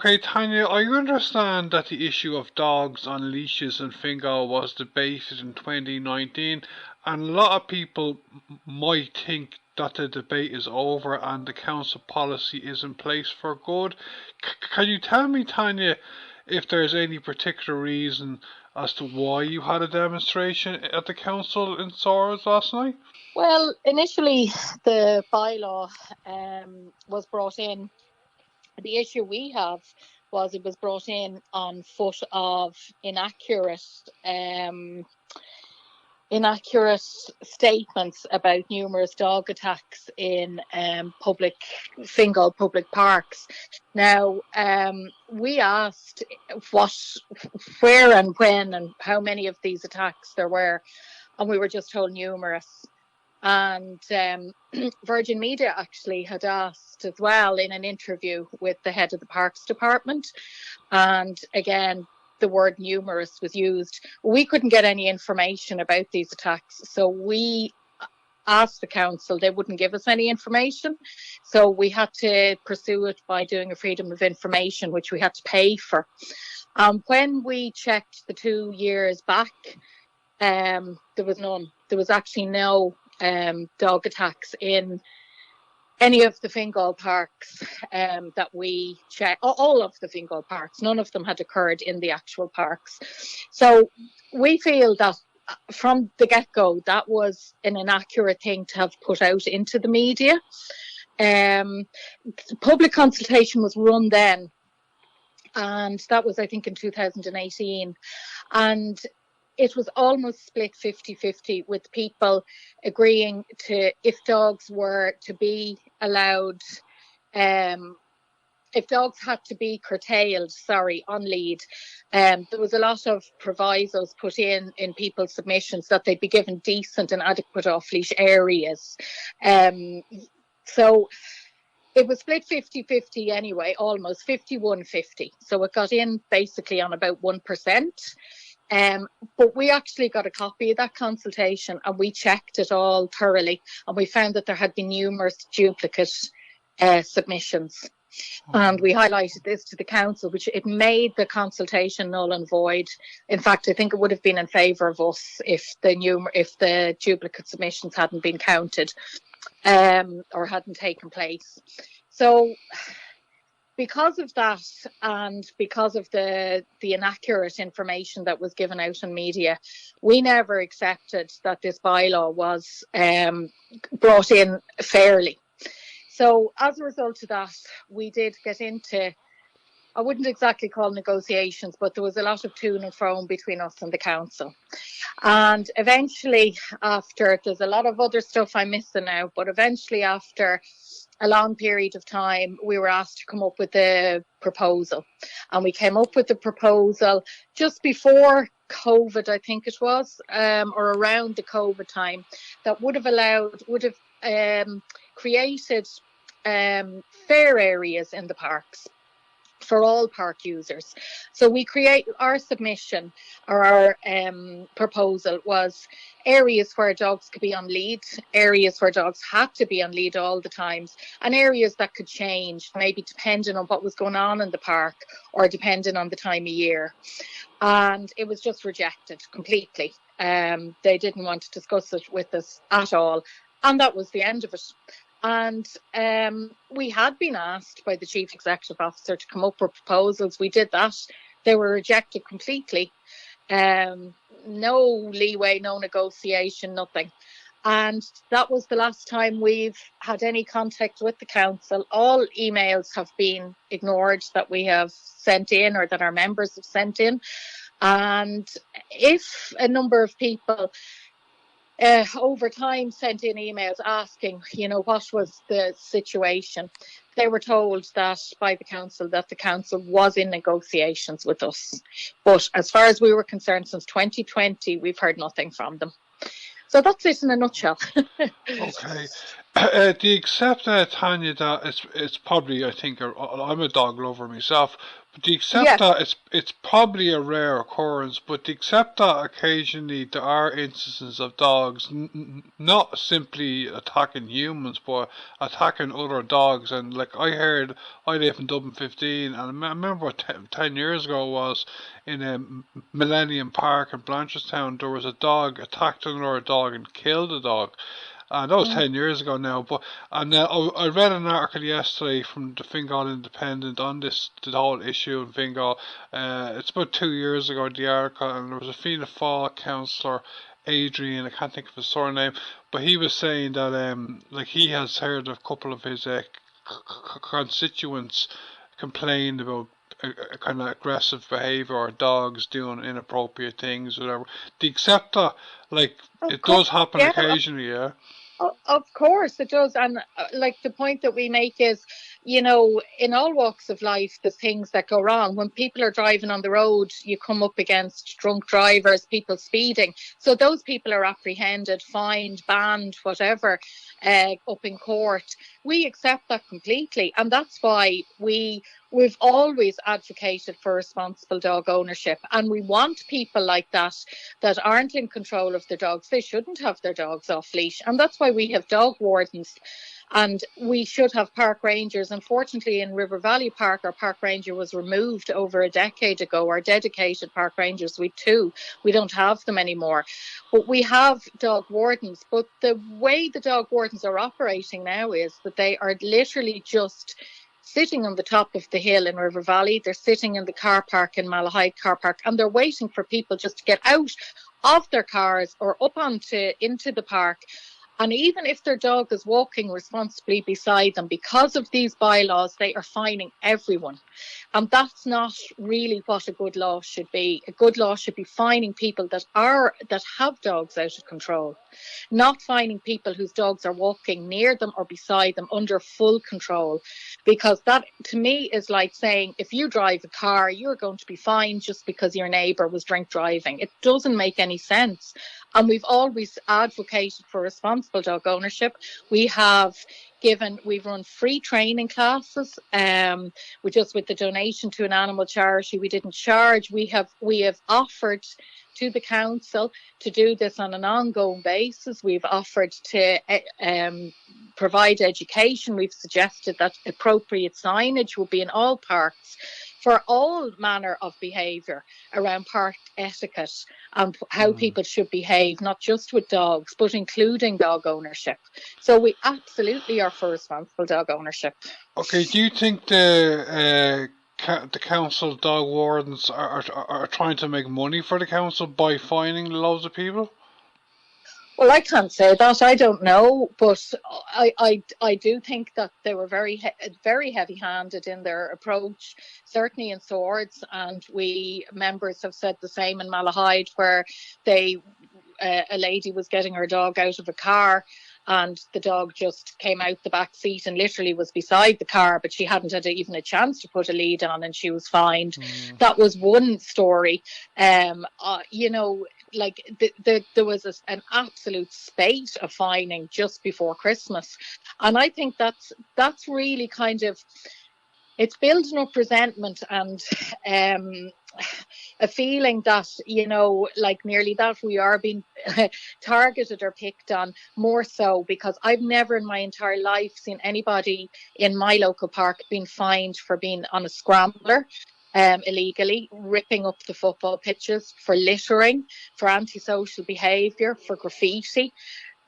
Okay, Tanya, I understand that the issue of dogs on leashes in Fingal was debated in 2019, and a lot of people might think that the debate is over and the council policy is in place for good. Can you tell me, Tanya, if there's any particular reason as to why you had a demonstration at the council in Swords last night? Well, initially the bylaw was brought in. The issue we have was it was brought in on foot of inaccurate statements about numerous dog attacks in Fingal public parks. Now, we asked where and when and how many of these attacks there were, and we were just told numerous. And Virgin Media actually had asked as well in an interview with the head of the Parks Department. And again, the word numerous was used. We couldn't get any information about these attacks. So we asked the council, they wouldn't give us any information. So we had to pursue it by doing a freedom of information, which we had to pay for. When we checked the 2 years back, there was none. There was actually no dog attacks in any of the Fingal parks that we checked. All of the Fingal parks, none of them had occurred in the actual parks. So we feel that from the get-go, that was an inaccurate thing to have put out into the media. Public consultation was run then, and that was, I think, in 2018. And it was almost split 50-50 with people agreeing to, if dogs were to be allowed, if dogs had to be curtailed, on lead, there was a lot of provisos put in people's submissions that they'd be given decent and adequate off-leash areas. So it was split 50-50 anyway, almost 51-50. So it got in basically on about 1%. But we actually got a copy of that consultation and we checked it all thoroughly, and we found that there had been numerous duplicate submissions. And we highlighted this to the council, which it made the consultation null and void. In fact, I think it would have been in favour of us if the duplicate submissions hadn't been counted or hadn't taken place. So because of that, and because of the inaccurate information that was given out in media, we never accepted that this bylaw was brought in fairly. So as a result of that, we did get into, I wouldn't exactly call negotiations, but there was a lot of to and fro between us and the council. And eventually, there's a lot of other stuff I'm missing now, but eventually after a long period of time, we were asked to come up with a proposal. And we came up with the proposal just before COVID, I think it was, or around the COVID time, that would have created fair areas in the parks for all park users. So we create our submission, or our proposal was areas where dogs could be on lead, areas where dogs had to be on lead all the times, and areas that could change, maybe depending on what was going on in the park or depending on the time of year. And it was just rejected completely. They didn't want to discuss it with us at all. And that was the end of it. And we had been asked by the Chief Executive Officer to come up with proposals. We did that. They were rejected completely. No leeway, no negotiation, nothing. And that was the last time we've had any contact with the council. All emails have been ignored that we have sent in or that our members have sent in. And if a number of people over time sent in emails asking, what was the situation, they were told that by the council that the council was in negotiations with us. But as far as we were concerned, since 2020, we've heard nothing from them. So that's it in a nutshell. Okay. Do you accept, Tanya, that it's probably, I think, I'm a dog lover myself, but do you accept Yeah. that it's probably a rare occurrence, but do you accept that occasionally there are instances of dogs not simply attacking humans, but attacking other dogs? And like I live in Dublin 15, and I remember what 10 years ago was in Millennium Park in Blanchardstown, there was a dog attacked another dog and killed a dog. That was Mm. 10 years ago now, but and I read an article yesterday from the Fingal Independent on the whole issue in Fingal. It's about 2 years ago, the article, and there was a Fianna Fáil councillor, Adrian, I can't think of his surname, but he was saying that like he has heard a couple of his constituents complain about a kind of aggressive behaviour or dogs doing inappropriate things, whatever. Do you accept that? Like, Of it does course, happen yeah. occasionally, yeah? Of course it does. And like the point that we make is, you know, in all walks of life, there's things that go wrong. When people are driving on the road, you come up against drunk drivers, people speeding. So those people are apprehended, fined, banned, whatever, up in court. We accept that completely. And that's why we've always advocated for responsible dog ownership. And we want people like that aren't in control of their dogs. They shouldn't have their dogs off leash. And that's why we have dog wardens. And we should have park rangers. Unfortunately, in River Valley Park, our park ranger was removed over a decade ago. Our dedicated park rangers, we don't have them anymore. But we have dog wardens. But the way the dog wardens are operating now is that they are literally just sitting on the top of the hill in River Valley. They're sitting in the car park in Malahide car park, and they're waiting for people just to get out of their cars or up into the park. And even if their dog is walking responsibly beside them, because of these bylaws, they are fining everyone. And that's not really what a good law should be. A good law should be fining people that have dogs out of control, not fining people whose dogs are walking near them or beside them under full control. Because that, to me, is like saying if you drive a car, you're going to be fined just because your neighbour was drink driving. It doesn't make any sense. And we've always advocated for responsible dog ownership. We've run free training classes. We just, with the donation to an animal charity, we didn't charge. We have offered to the council to do this on an ongoing basis. We've offered to provide education. We've suggested that appropriate signage will be in all parks for all manner of behaviour around park etiquette and how people should behave, not just with dogs, but including dog ownership. So we absolutely are for responsible dog ownership. Okay, do you think the council dog wardens are trying to make money for the council by fining loads of people? Well, I can't say that. I don't know, but I do think that they were very heavy-handed in their approach, certainly in Swords, and we members have said the same in Malahide, where a lady was getting her dog out of a car, and the dog just came out the back seat and literally was beside the car, but she hadn't had even a chance to put a lead on, and she was fined. That was one story. You know, like there was an absolute spate of fining just before Christmas, and I think that's really kind of, it's building up resentment and a feeling that, you know, like nearly that we are being targeted or picked on, more so because I've never in my entire life seen anybody in my local park being fined for being on a scrambler illegally, ripping up the football pitches, for littering, for antisocial behaviour, for graffiti.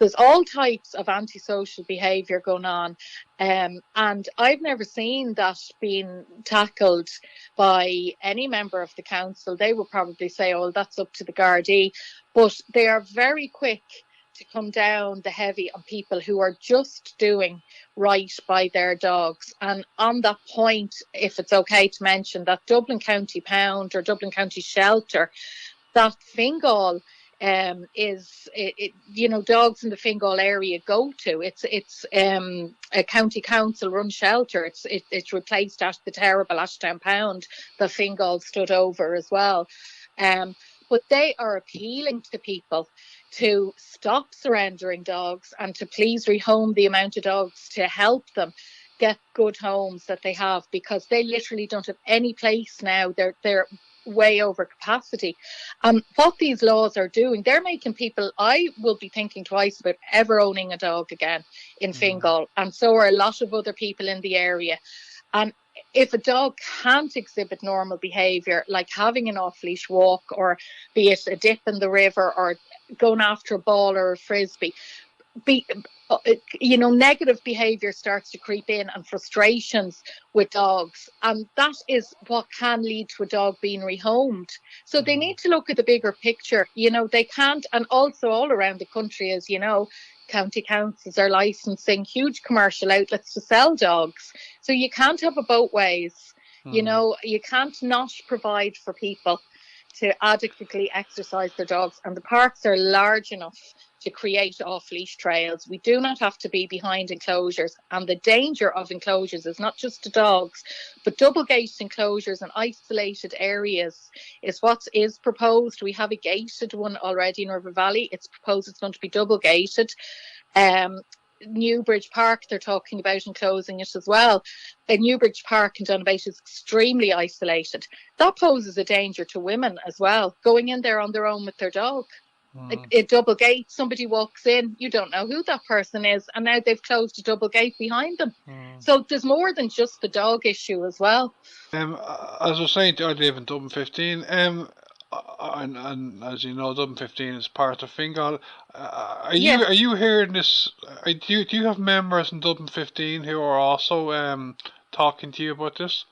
There's all types of antisocial behaviour going on. And I've never seen that being tackled by any member of the council. They would probably say, oh, that's up to the Gardaí. But they are very quick to come down the heavy on people who are just doing right by their dogs. And on that point, if it's okay to mention, that Dublin County Pound or Dublin County Shelter, that Fingal you know, dogs in the Fingal area go to. It's a county council run shelter. It's replaced at the terrible Ashtown Pound that Fingal stood over as well. But they are appealing to people to stop surrendering dogs and to please rehome the amount of dogs to help them get good homes that they have, because they literally don't have any place now. They're way over capacity. What these laws are doing, they're making people, I will be thinking twice about ever owning a dog again in Fingal, and so are a lot of other people in the area. And if a dog can't exhibit normal behaviour, like having an off-leash walk, or be it a dip in the river, or going after a ball or a frisbee, negative behaviour starts to creep in, and frustrations with dogs, and that is what can lead to a dog being rehomed. So they need to look at the bigger picture. They can't, and also all around the country, as you know, county councils are licensing huge commercial outlets to sell dogs. So you can't have it both ways. You can't not provide for people to adequately exercise their dogs, and the parks are large enough to create off-leash trails. We do not have to be behind enclosures, and the danger of enclosures is not just to dogs, but double-gated enclosures and isolated areas is what is proposed. We have a gated one already in River Valley. It's proposed it's going to be double-gated. Newbridge Park, they're talking about enclosing it as well. Newbridge Park in Donabate is extremely isolated. That poses a danger to women as well, going in there on their own with their dog. A double gate, somebody walks in, you don't know who that person is, and now they've closed a double gate behind them. So there's more than just the dog issue as well. As I was saying, I live in Dublin 15, and as you know, Dublin 15 is part of Fingal. Are you hearing this? Do you have members in Dublin 15 who are also talking to you about this?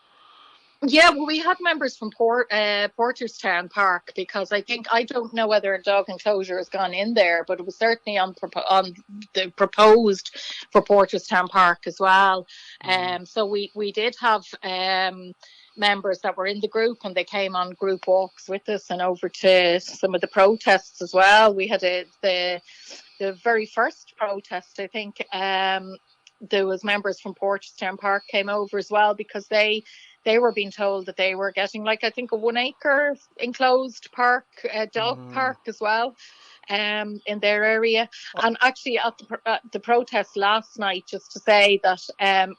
Yeah, well, we had members from Porterstown Park, because I don't know whether a dog enclosure has gone in there, but it was certainly on the proposed for Porterstown Park as well. So we did have members that were in the group, and they came on group walks with us and over to some of the protests as well. We had the very first protest, I think. There was members from Porterstown Park came over as well, because they were being told that they were getting, like, I think, a 1 acre enclosed park, dog park as well, in their area. And actually at the protest last night, just to say that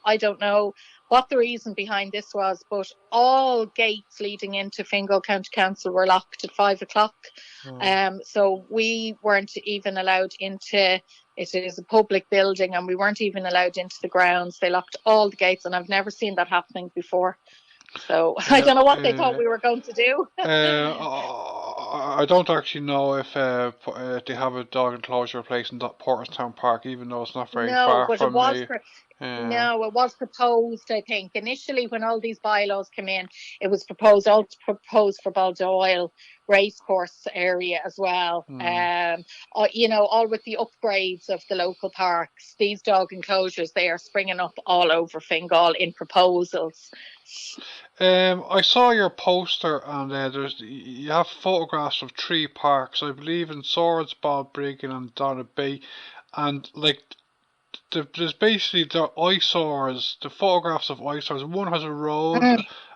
I don't know what the reason behind this was, but all gates leading into Fingal County Council were locked at 5 o'clock. So we weren't even allowed into, it is a public building, and we weren't even allowed into the grounds. They locked all the gates, and I've never seen that happening before. So I don't know what they thought we were going to do. I don't actually know if they have a dog enclosure place in Porterstown Park, even though it's not very far from me. No, it was proposed, I think. Initially, when all these bylaws came in, it was proposed for Baldoyle racecourse area as well. All with the upgrades of the local parks. These dog enclosures, they are springing up all over Fingal in proposals. I saw your poster, and you have photographs of 3 parks, I believe, in Swords, Balbriggan and Donabate, and like there's basically the eyesores, the photographs of eyesores. One has a road,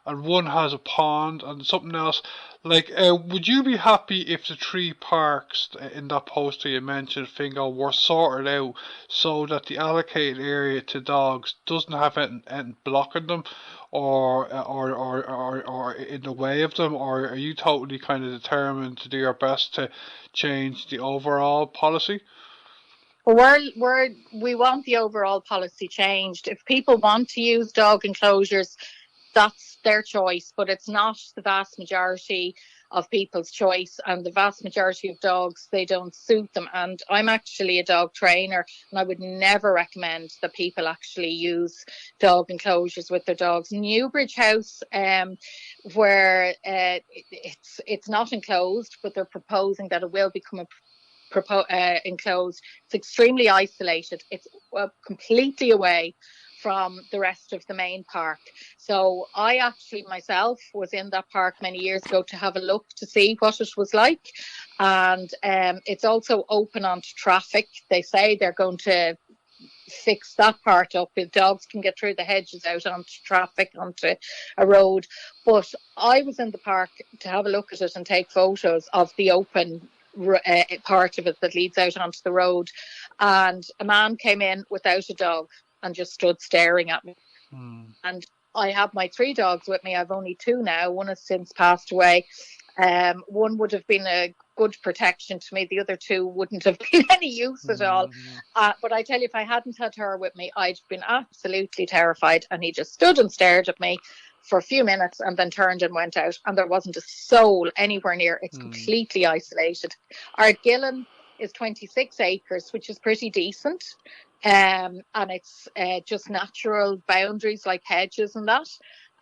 and one has a pond, and something else. Like, would you be happy if the 3 parks in that poster you mentioned, Fingal, were sorted out so that the allocated area to dogs doesn't have anything blocking them, or in the way of them, or are you totally kind of determined to do your best to change the overall policy? We want the overall policy changed. If people want to use dog enclosures, that's their choice, but it's not the vast majority of people's choice, and the vast majority of dogs, they don't suit them. And I'm actually a dog trainer, and I would never recommend that people actually use dog enclosures with their dogs. Newbridge House, where it's not enclosed, but they're proposing that it will become enclosed. It's extremely isolated. It's completely away from the rest of the main park. So I actually myself was in that park many years ago to have a look to see what it was like. And it's also open onto traffic. They say they're going to fix that part up. If dogs can get through the hedges out onto traffic, onto a road. But I was in the park to have a look at it and take photos of the open part of it that leads out onto the road, and a man came in without a dog and just stood staring at me. And I have my 3 dogs with me. I've only 2 now. One has since passed away. One would have been a good protection to me. The other 2 wouldn't have been any use at all. But I tell you, if I hadn't had her with me, I'd been absolutely terrified. And he just stood and stared at me for a few minutes and then turned and went out. And there wasn't a soul anywhere near. It's completely isolated. Our Gillen is 26 acres, which is pretty decent. And it's just natural boundaries like hedges and that.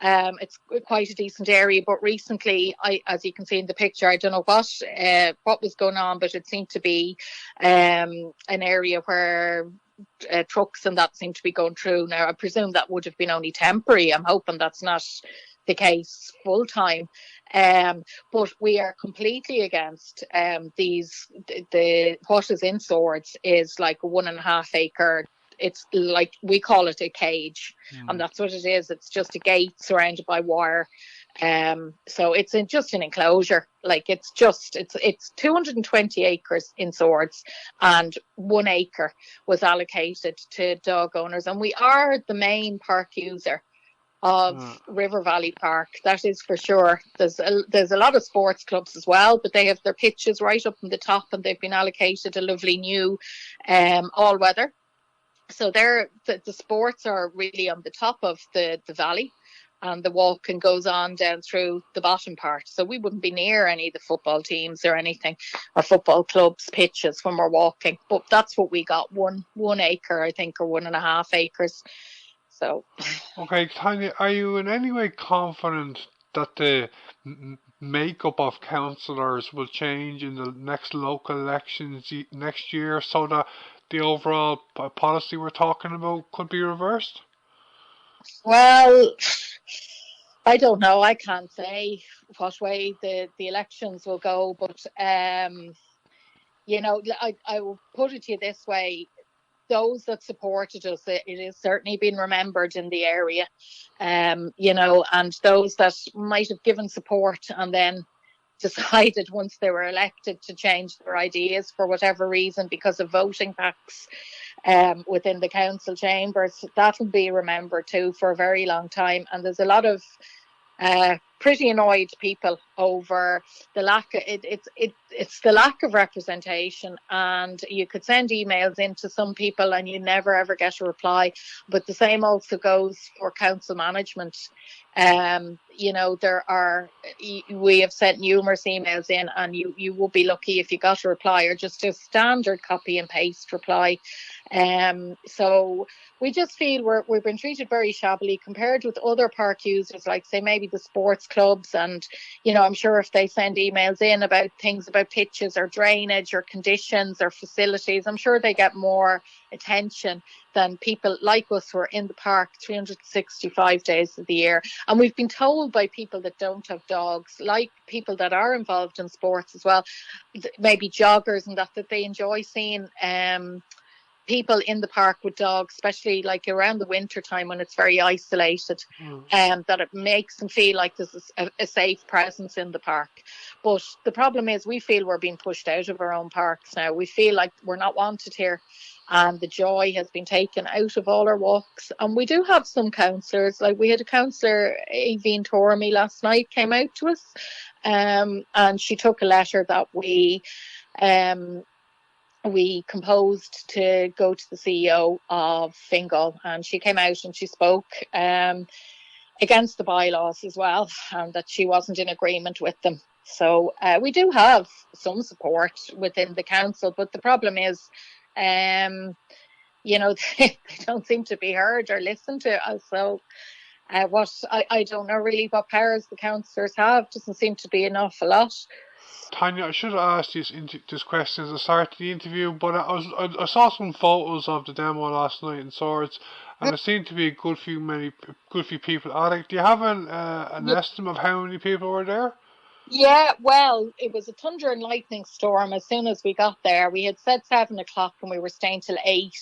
It's quite a decent area, but recently, as you can see in the picture, I don't know what was going on, but it seemed to be an area where trucks and that seemed to be going through. Now, I presume that would have been only temporary. I'm hoping that's not the case full time. But we are completely against what is in Swords is like a 1.5 acre. It's like, we call it a cage, and that's what it is. It's just a gate surrounded by wire. So it's just an enclosure. Like it's 220 acres in Swords, and 1 acre was allocated to dog owners. And we are the main park user of River Valley Park, that is for sure. There's a lot of sports clubs as well, but they have their pitches right up in the top, and they've been allocated a lovely new all weather. So the sports are really on the top of the valley, and the walking goes on down through the bottom part. So we wouldn't be near any of the football teams or anything, or football clubs' pitches when we're walking. But that's what we got, one acre, I think, or 1.5 acres. So. Okay, Tanya, are you in any way confident that the makeup of councillors will change in the next local elections next year, so that the overall policy we're talking about could be reversed? Well, I don't know. I can't say what way the elections will go, but you know, I will put it to you this way. Those that supported us, it has certainly been remembered in the area, you know, and those that might have given support and then decided once they were elected to change their ideas for whatever reason because of voting packs within the council chambers, that will be remembered too for a very long time. And there's a lot of pretty annoyed people over the lack of it's the lack of representation. And you could send emails in to some people and you never ever get a reply, but the same also goes for council management. You know, we have sent numerous emails in, and you will be lucky if you got a reply, or just a standard copy and paste reply. So we just feel we've been treated very shabbily compared with other park users, like say maybe the sports clubs. And you know, I'm sure if they send emails in about things about pitches or drainage or conditions or facilities, I'm sure they get more attention than people like us who are in the park 365 days of the year. And we've been told by people that don't have dogs, like people that are involved in sports as well, maybe joggers and that they enjoy seeing people in the park with dogs, especially like around the winter time when it's very isolated, that it makes them feel like there's a safe presence in the park. But the problem is we feel we're being pushed out of our own parks now. We feel like we're not wanted here, and the joy has been taken out of all our walks. And we do have some councillors, like we had a councillor, Aveen Tormey, last night came out to us, and she took a letter that we composed to go to the CEO of Fingal, and she came out and she spoke against the bylaws as well, and that she wasn't in agreement with them. So we do have some support within the council, but the problem is, you know, they don't seem to be heard or listened to us. So I don't know really what powers the councillors have. Doesn't seem to be an awful lot. Tanya, I should have asked this question at the start of the interview, but I saw some photos of the demo last night in Swords, and there seemed to be a good few people at it. Do you have an estimate of how many people were there? Yeah, well, it was a thunder and lightning storm as soon as we got there. We had said 7 o'clock and we were staying till 8.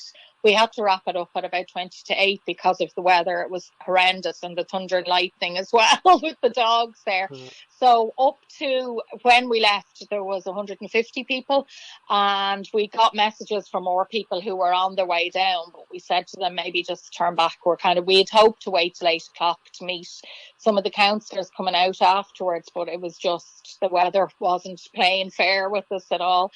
we had to wrap it up at about 20 to 8 because of the weather. It was horrendous, and the thunder and lightning as well with the dogs there. So up to when we left, there was 150 people, and we got messages from more people who were on their way down, but we said to them, maybe just turn back. We'd hoped to wait till 8 o'clock to meet some of the councillors coming out afterwards, but it was just, the weather wasn't playing fair with us at all.